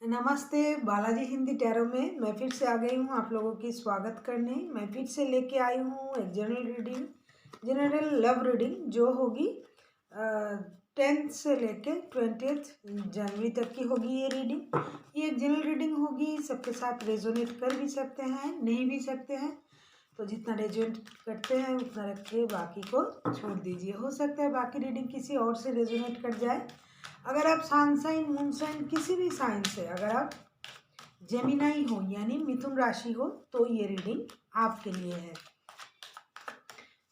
नमस्ते। बालाजी हिंदी टैरो में मैं फिर से आ गई हूँ आप लोगों की स्वागत करने। मैं फिर से लेके आई हूँ एक जनरल लव रीडिंग जो होगी 10th से लेके 20th जनवरी तक की होगी। ये रीडिंग ये एक जनरल रीडिंग होगी, सबके साथ रेजोनेट कर भी सकते हैं, नहीं भी सकते हैं। तो जितना रेजोनेट करते हैं उतना रखिए, बाकी को छोड़ दीजिए। हो सकता है बाकी रीडिंग किसी और से रेजोनेट कर जाए। अगर आप सन साइन, मून साइन, किसी भी साइन से अगर आप जेमिनाई हो यानी मिथुन राशि हो तो ये रीडिंग आपके लिए है।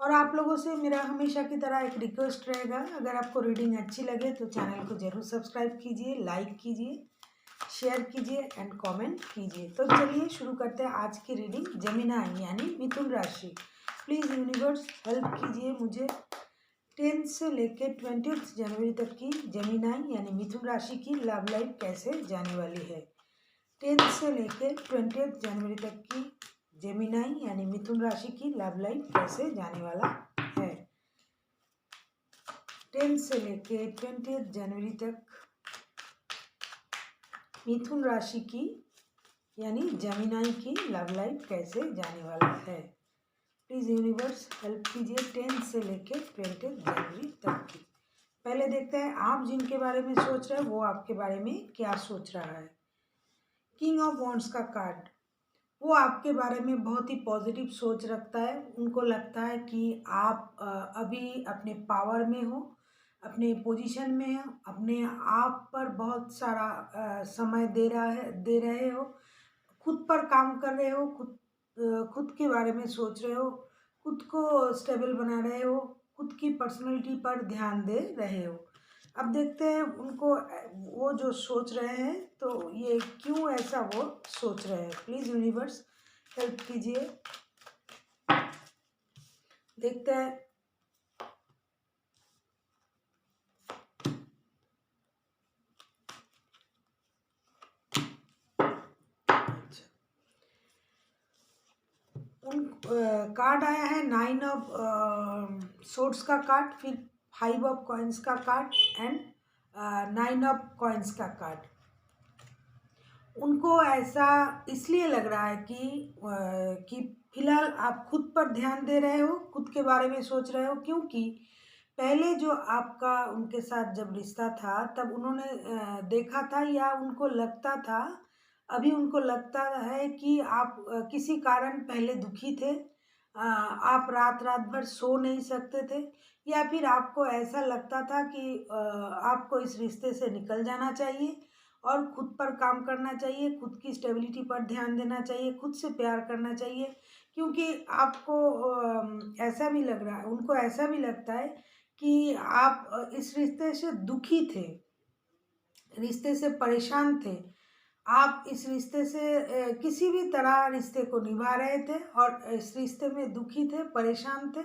और आप लोगों से मेरा हमेशा की तरह एक रिक्वेस्ट रहेगा, अगर आपको रीडिंग अच्छी लगे तो चैनल को जरूर सब्सक्राइब कीजिए, लाइक कीजिए, शेयर कीजिए एंड कमेंट कीजिए। तो चलिए शुरू करते हैं आज की रीडिंग। जेमिनाई यानी मिथुन राशि, प्लीज़ यूनिवर्स हेल्प कीजिए मुझे 10 से लेकर 20 जनवरी तक की जेमिनाई यानी मिथुन राशि की लव लाइफ कैसे जाने वाली है। 10 से लेकर 20 जनवरी तक की जेमिनाई यानी मिथुन राशि की लव लाइफ कैसे जाने वाला है। 10 से लेकर 20 जनवरी तक मिथुन राशि की यानी जेमिनाई की लव लाइफ कैसे जाने वाला है। प्लीज़ यूनिवर्स हेल्प कीजिए 10 से लेकर 20 जनवरी तक की। पहले देखते हैं आप जिनके बारे में सोच रहे हैं वो आपके बारे में क्या सोच रहा है। किंग ऑफ वॉन्ड्स का कार्ड, वो आपके बारे में बहुत ही पॉजिटिव सोच रखता है। उनको लगता है कि आप अभी अपने पावर में हो, अपने पोजीशन में हो, अपने आप पर बहुत सारा समय दे रहे हो, खुद पर काम कर रहे हो, खुद के बारे में सोच रहे हो, खुद को स्टेबल बना रहे हो, खुद की पर्सनैलिटी पर ध्यान दे रहे हो। अब देखते हैं उनको वो जो सोच रहे हैं तो ये क्यों ऐसा वो सोच रहे हैं। प्लीज़ यूनिवर्स हेल्प कीजिए। देखते हैं उन कार्ड आया है 9 ऑफ सोर्ड्स का कार्ड, फिर 5 ऑफ कॉइन्स का कार्ड एंड 9 ऑफ कॉइन्स का कार्ड। उनको ऐसा इसलिए लग रहा है कि फिलहाल आप खुद पर ध्यान दे रहे हो, खुद के बारे में सोच रहे हो, क्योंकि पहले जो आपका उनके साथ जब रिश्ता था तब उन्होंने देखा था या उनको लगता था, अभी उनको लगता है कि आप किसी कारण पहले दुखी थे। आप रात रात भर सो नहीं सकते थे, या फिर आपको ऐसा लगता था कि आपको इस रिश्ते से निकल जाना चाहिए और खुद पर काम करना चाहिए, खुद की स्टेबिलिटी पर ध्यान देना चाहिए, खुद से प्यार करना चाहिए। क्योंकि आपको ऐसा भी लग रहा है, उनको ऐसा भी लगता है कि आप इस रिश्ते से दुखी थे, रिश्ते से परेशान थे। आप इस रिश्ते से किसी भी तरह रिश्ते को निभा रहे थे और इस रिश्ते में दुखी थे, परेशान थे,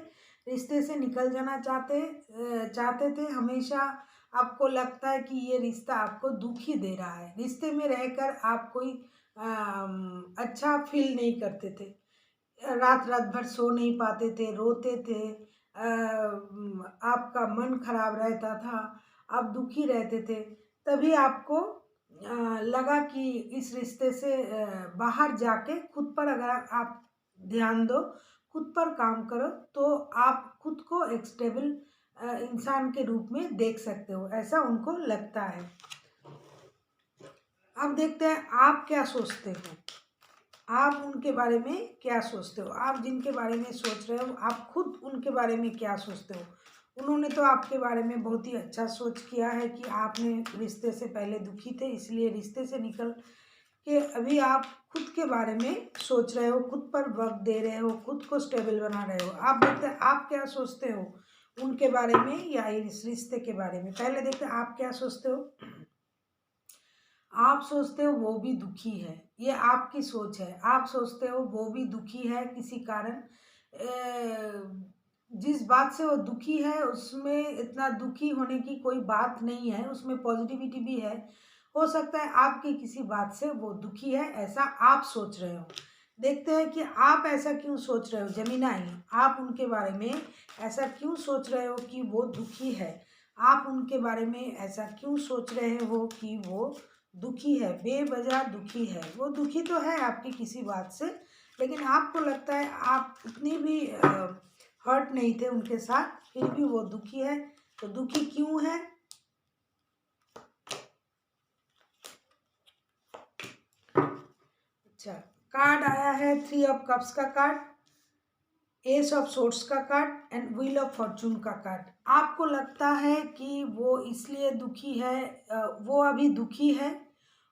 रिश्ते से निकल जाना चाहते थे। हमेशा आपको लगता है कि ये रिश्ता आपको दुखी दे रहा है, रिश्ते में रहकर आप कोई अच्छा फील नहीं करते थे, रात रात भर सो नहीं पाते थे, रोते थे, आपका मन खराब रहता था, आप दुखी रहते थे। तभी आपको लगा कि इस रिश्ते से बाहर जाके खुद पर अगर आप ध्यान दो, खुद पर काम करो तो आप खुद को एक स्टेबल इंसान के रूप में देख सकते हो, ऐसा उनको लगता है। अब देखते हैं आप क्या सोचते हो, आप उनके बारे में क्या सोचते हो। आप जिनके बारे में सोच रहे हो आप खुद उनके बारे में क्या सोचते हो। उन्होंने तो आपके बारे में बहुत ही अच्छा सोच किया है कि आपने रिश्ते से पहले दुखी थे, इसलिए रिश्ते से निकल के अभी आप खुद के बारे में सोच रहे हो, खुद पर वक्त दे रहे हो, खुद को स्टेबल बना रहे हो। आप देखते हैं आप क्या सोचते हो उनके बारे में या इस रिश्ते के बारे में। पहले देखते हैं आप क्या सोचते हो। आप सोचते हो वो भी दुखी है, ये आपकी सोच है। आप सोचते हो वो भी दुखी है किसी कारण, जिस बात से वो दुखी है उसमें इतना दुखी होने की कोई बात नहीं है, उसमें पॉजिटिविटी भी है। हो सकता है आपकी किसी बात से वो दुखी है, ऐसा आप सोच रहे हो। देखते हैं कि आप ऐसा क्यों सोच रहे हो। जेमिनाई, आप उनके बारे में ऐसा क्यों सोच रहे हो कि वो दुखी है। आप उनके बारे में ऐसा क्यों सोच रहे हो कि वो दुखी है, बेवजह दुखी है। वो दुखी तो है आपकी किसी बात से, लेकिन आपको लगता है आप उतनी भी हर्ट नहीं थे उनके साथ, फिर भी वो दुखी है। तो दुखी क्यों है? अच्छा, कार्ड आया है 3 ऑफ कप्स का कार्ड, एस ऑफ सोर्ड्स का card and wheel of Fortune का कार्ड। आपको लगता है कि वो इसलिए दुखी है, वो अभी दुखी है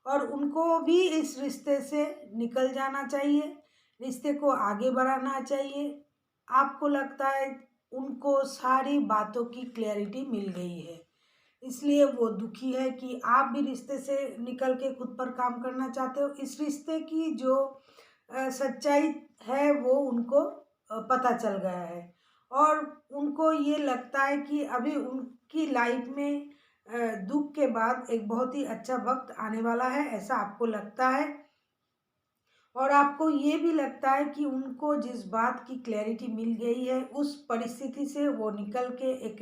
और उनको भी इस रिश्ते से निकल जाना चाहिए, रिश्ते को आगे बढ़ाना चाहिए। आपको लगता है उनको सारी बातों की क्लैरिटी मिल गई है, इसलिए वो दुखी है कि आप भी रिश्ते से निकल के खुद पर काम करना चाहते हो। इस रिश्ते की जो सच्चाई है वो उनको पता चल गया है और उनको ये लगता है कि अभी उनकी लाइफ में दुख के बाद एक बहुत ही अच्छा वक्त आने वाला है, ऐसा आपको लगता है। और आपको ये भी लगता है कि उनको जिस बात की क्लैरिटी मिल गई है उस परिस्थिति से वो निकल के एक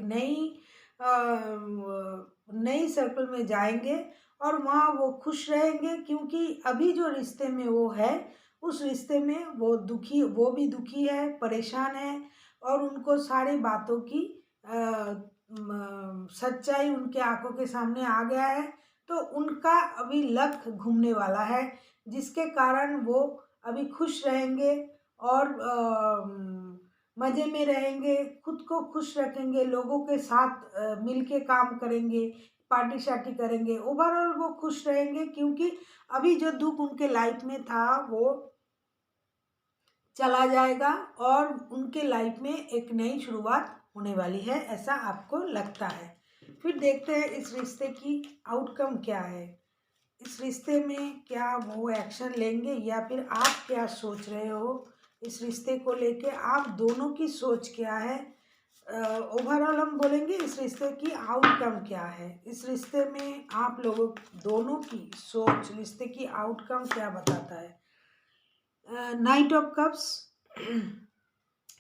नई सर्कल में जाएंगे और वहाँ वो खुश रहेंगे, क्योंकि अभी जो रिश्ते में वो है उस रिश्ते में वो भी दुखी है, परेशान है और उनको सारी बातों की सच्चाई उनके आंखों के सामने आ गया है। तो उनका अभी लक घूमने वाला है, जिसके कारण वो अभी खुश रहेंगे और मज़े में रहेंगे, खुद को खुश रखेंगे, लोगों के साथ मिल के काम करेंगे, पार्टी शार्टी करेंगे, ओवरऑल वो खुश रहेंगे, क्योंकि अभी जो दुख उनके लाइफ में था वो चला जाएगा और उनके लाइफ में एक नई शुरुआत होने वाली है, ऐसा आपको लगता है। फिर देखते हैं इस रिश्ते की आउटकम क्या है। इस रिश्ते में क्या वो एक्शन लेंगे या फिर आप क्या सोच रहे हो इस रिश्ते को लेके, आप दोनों की सोच क्या है। ओवरऑल हम बोलेंगे इस रिश्ते की आउटकम क्या है, इस रिश्ते में आप लोगों दोनों की सोच रिश्ते की आउटकम क्या बताता है। नाइट ऑफ कप्स,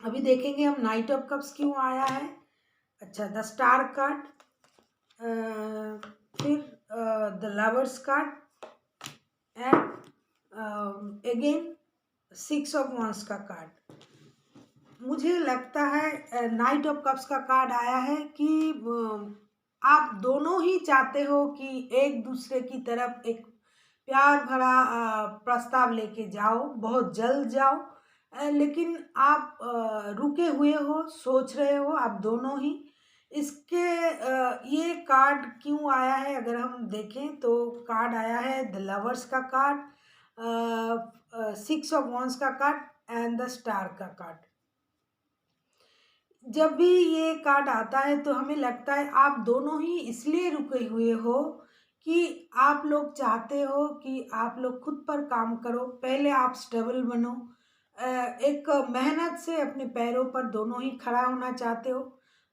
अभी देखेंगे हम नाइट ऑफ कप्स क्यों आया है। अच्छा, द स्टार कार्ड, फिर the lovers card and again 6 of वांस का कार्ड। मुझे लगता है नाइट ऑफ कप्स का कार्ड आया है कि आप दोनों ही चाहते हो कि एक दूसरे की तरफ एक प्यार भरा प्रस्ताव लेके जाओ, बहुत जल्द जाओ, लेकिन आप रुके हुए हो, सोच रहे हो आप दोनों ही। इसके ये कार्ड क्यों आया है अगर हम देखें तो कार्ड आया है द लवर्स का कार्ड, 6 ऑफ वांस का कार्ड एंड द स्टार का कार्ड। जब भी ये कार्ड आता है तो हमें लगता है आप दोनों ही इसलिए रुके हुए हो कि आप लोग चाहते हो कि आप लोग खुद पर काम करो, पहले आप स्टेबल बनो, एक मेहनत से अपने पैरों पर दोनों ही खड़ा होना चाहते हो।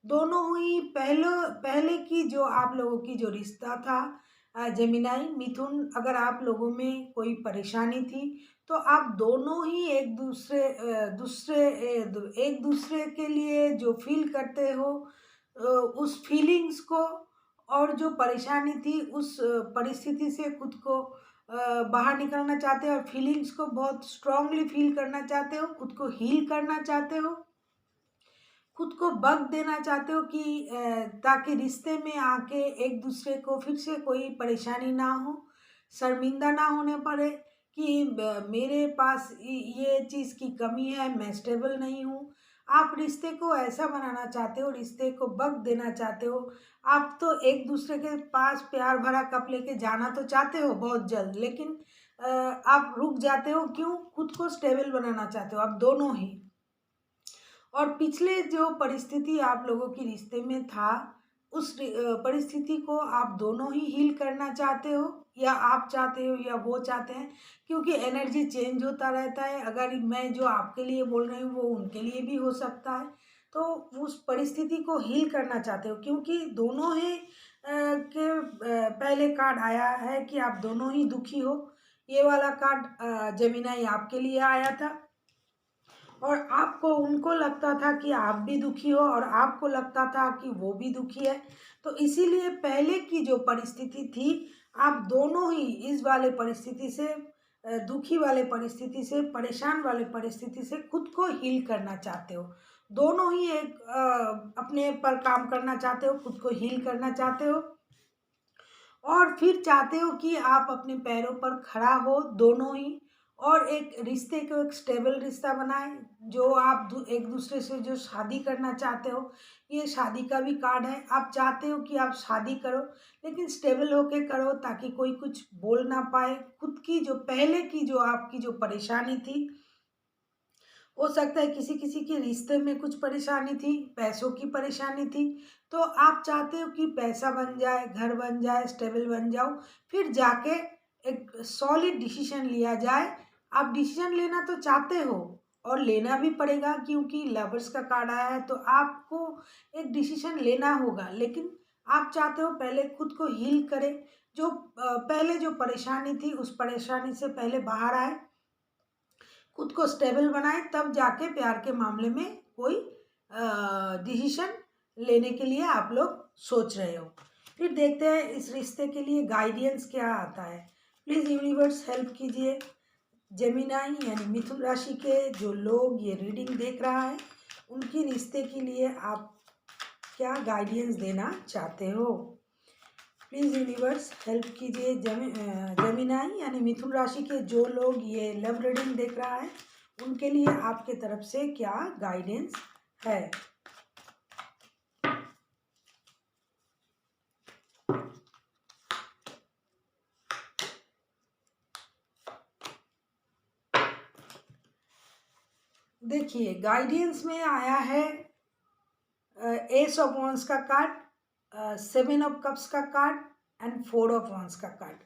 दोनों ही पहले पहले की जो आप लोगों की जो रिश्ता था जेमिनाई मिथुन, अगर आप लोगों में कोई परेशानी थी तो आप दोनों ही एक दूसरे के लिए जो फील करते हो उस फीलिंग्स को और जो परेशानी थी उस परिस्थिति से खुद को बाहर निकलना चाहते हो और फीलिंग्स को बहुत स्ट्रांगली फील करना चाहते हो, खुद को हील करना चाहते हो, खुद को वक्त देना चाहते हो कि ताकि रिश्ते में आके एक दूसरे को फिर से कोई परेशानी ना हो, शर्मिंदा ना होने पड़े कि मेरे पास ये चीज़ की कमी है, मैं स्टेबल नहीं हूँ। आप रिश्ते को ऐसा बनाना चाहते हो, रिश्ते को वक्त देना चाहते हो। आप तो एक दूसरे के पास प्यार भरा कप लेके जाना तो चाहते हो बहुत जल्द, लेकिन आप रुक जाते हो क्यों? खुद को स्टेबल बनाना चाहते हो आप दोनों ही। और पिछले जो परिस्थिति आप लोगों की रिश्ते में था उस परिस्थिति को आप दोनों ही हील करना चाहते हो, या आप चाहते हो या वो चाहते हैं, क्योंकि एनर्जी चेंज होता रहता है। अगर मैं जो आपके लिए बोल रही हूँ वो उनके लिए भी हो सकता है, तो उस परिस्थिति को हील करना चाहते हो, क्योंकि दोनों ही पहले कार्ड आया है कि आप दोनों ही दुखी हो। ये वाला कार्ड जेमिनाई आपके लिए आया था और आपको उनको लगता था कि आप भी दुखी हो और आपको लगता था कि वो भी दुखी है। तो इसीलिए पहले की जो परिस्थिति थी आप दोनों ही इस वाले परिस्थिति से, दुखी वाले परिस्थिति से, परेशान वाले परिस्थिति से खुद को हील करना चाहते हो। दोनों ही एक अपने पर काम करना चाहते हो, खुद को हील करना चाहते हो, और फिर चाहते हो कि आप अपने पैरों पर खड़ा हो दोनों ही, और एक रिश्ते को एक स्टेबल रिश्ता बनाए। जो आप एक दूसरे से जो शादी करना चाहते हो, ये शादी का भी कार्ड है। आप चाहते हो कि आप शादी करो, लेकिन स्टेबल होके करो ताकि कोई कुछ बोल ना पाए। खुद की जो पहले की जो आपकी जो परेशानी थी, हो सकता है किसी किसी के रिश्ते में कुछ परेशानी थी, पैसों की परेशानी थी, तो आप चाहते हो कि पैसा बन जाए, घर बन जाए, स्टेबल बन जाओ, फिर जाके एक सॉलिड डिसीजन लिया जाए। आप डिसीजन लेना तो चाहते हो, और लेना भी पड़ेगा, क्योंकि लवर्स का कार्ड आया है, तो आपको एक डिसीजन लेना होगा। लेकिन आप चाहते हो पहले खुद को हील करें, जो पहले जो परेशानी थी उस परेशानी से पहले बाहर आए, खुद को स्टेबल बनाए, तब जाके प्यार के मामले में कोई डिसीजन लेने के लिए आप लोग सोच रहे हो। फिर देखते हैं इस रिश्ते के लिए गाइडेंस क्या आता है। प्लीज़ यूनिवर्स हेल्प कीजिए। जेमिनाई यानी मिथुन राशि के जो लोग ये रीडिंग देख रहा है, उनकी रिश्ते के लिए आप क्या गाइडेंस देना चाहते हो। प्लीज़ यूनिवर्स हेल्प कीजिए। जेमिनाई यानी मिथुन राशि के जो लोग ये लव रीडिंग देख रहा है, उनके लिए आपके तरफ से क्या गाइडेंस है। देखिए, गाइडेंस में आया है एस ऑफ वॉन्स का कार्ड, 7 ऑफ कप्स का कार्ड एंड 4 ऑफ वॉन्स का कार्ड।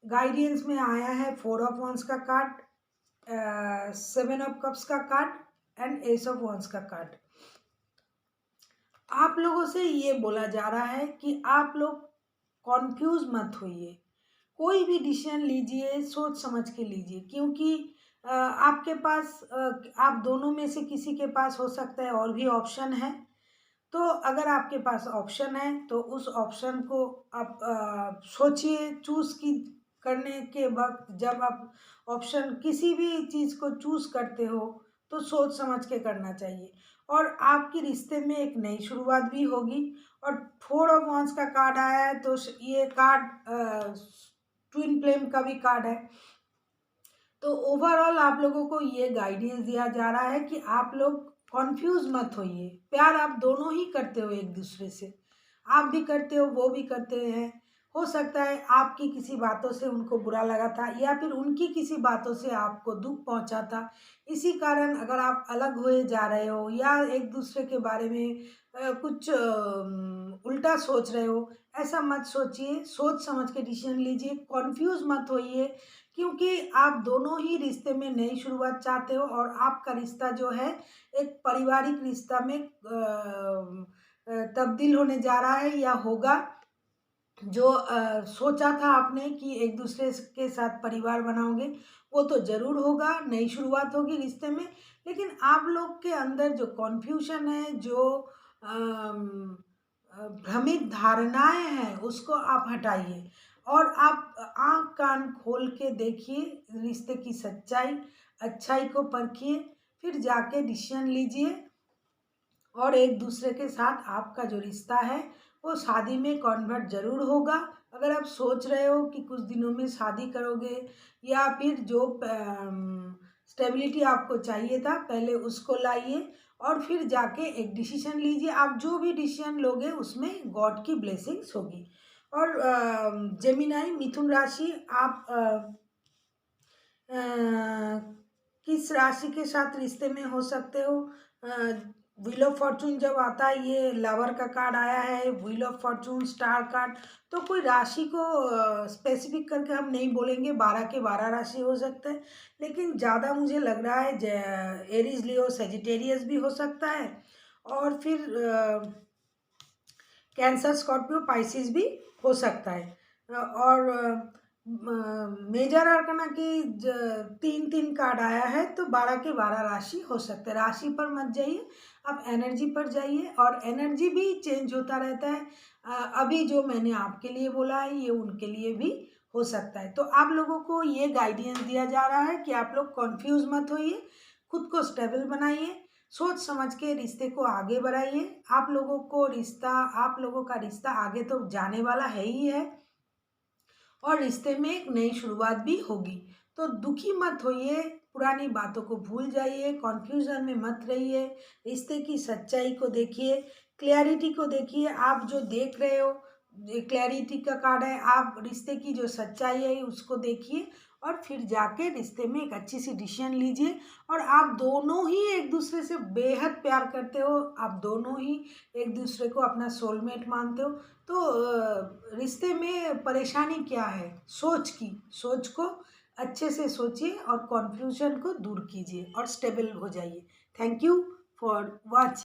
गाइडेंस में आया है 4 ऑफ वॉन्स का कार्ड, 7 ऑफ कप्स का card and S of wands का कार्ड। आप लोगों से ये बोला जा रहा है कि आप लोग कॉन्फ्यूज मत होइए, कोई भी डिसीजन लीजिए सोच समझ के लीजिए, क्योंकि आपके पास आप दोनों में से किसी के पास हो सकता है और भी ऑप्शन है। तो अगर आपके पास ऑप्शन है तो उस ऑप्शन को आप सोचिए। चूज़ की करने के वक्त जब आप ऑप्शन किसी भी चीज़ को चूज़ करते हो, तो सोच समझ के करना चाहिए, और आपके रिश्ते में एक नई शुरुआत भी होगी। और 4 ऑफ वांस का कार्ड आया है, तो ये कार्ड ट्विन फ्लेम का भी कार्ड है। तो ओवरऑल आप लोगों को ये गाइडेंस दिया जा रहा है कि आप लोग कॉन्फ्यूज मत होइए। प्यार आप दोनों ही करते हो एक दूसरे से, आप भी करते हो, वो भी करते हैं। हो सकता है आपकी किसी बातों से उनको बुरा लगा था, या फिर उनकी किसी बातों से आपको दुख पहुंचा था। इसी कारण अगर आप अलग हुए जा रहे हो, या एक दूसरे के बारे में कुछ उल्टा सोच रहे हो, ऐसा मत सोचिए। सोच समझ के डिसीजन लीजिए, कॉन्फ्यूज मत होइए, क्योंकि आप दोनों ही रिश्ते में नई शुरुआत चाहते हो, और आपका रिश्ता जो है एक पारिवारिक रिश्ता में तब्दील होने जा रहा है या होगा। जो सोचा था आपने कि एक दूसरे के साथ परिवार बनाओगे, वो तो ज़रूर होगा, नई शुरुआत होगी रिश्ते में। लेकिन आप लोग के अंदर जो कॉन्फ्यूजन है, जो भ्रमित धारणाएं हैं, उसको आप हटाइए, और आप आँख कान खोल के देखिए रिश्ते की सच्चाई, अच्छाई को परखिए, फिर जाके डिसीजन लीजिए, और एक दूसरे के साथ आपका जो रिश्ता है वो शादी में कन्वर्ट ज़रूर होगा। अगर आप सोच रहे हो कि कुछ दिनों में शादी करोगे, या फिर जो स्टेबिलिटी आपको चाहिए था पहले उसको लाइए, और फिर जाके एक डिसीजन लीजिए। आप जो भी डिसीजन लोगे उसमें गॉड की ब्लेसिंग्स होगी। और जेमिनाई मिथुन राशि, आप किस राशि के साथ रिश्ते में हो सकते हो। व्हील ऑफ फॉर्चून जब आता है, ये लवर का कार्ड आया है, wheel of Fortune star card, तो कोई राशि को स्पेसिफिक करके हम नहीं बोलेंगे, 12 के 12 राशि हो सकते हैं। लेकिन ज़्यादा मुझे लग रहा है एरीज लियो सेजिटेरियस भी हो सकता है, और फिर कैंसर स्कॉर्पियो पाइसिस भी हो सकता है। और मेजर आर्कना की 3 कार्ड आया है, तो 12 के 12 राशि हो सकते हैं। राशि पर मत जाइए, आप एनर्जी पर जाइए, और एनर्जी भी चेंज होता रहता है। अभी जो मैंने आपके लिए बोला है ये उनके लिए भी हो सकता है। तो आप लोगों को ये गाइडेंस दिया जा रहा है कि आप लोग कॉन्फ्यूज मत होइए, खुद को स्टेबल बनाइए, सोच समझ के रिश्ते को आगे बढ़ाइए। आप लोगों का रिश्ता आगे तो जाने वाला है ही है और रिश्ते में एक नई शुरुआत भी होगी। तो दुखी मत होइए, पुरानी बातों को भूल जाइए, कॉन्फ्यूजन में मत रहिए, रिश्ते की सच्चाई को देखिए, क्लैरिटी को देखिए। आप जो देख रहे हो ये क्लैरिटी का कार्ड है, आप रिश्ते की जो सच्चाई है उसको देखिए और फिर जाके रिश्ते में एक अच्छी सी डिसीजन लीजिए। और आप दोनों ही एक दूसरे से बेहद प्यार करते हो, आप दोनों ही एक दूसरे को अपना सोलमेट मानते हो। तो रिश्ते में परेशानी क्या है? सोच को अच्छे से सोचिए और कॉन्फ्यूजन को दूर कीजिए और स्टेबल हो जाइए। Thank you for watching.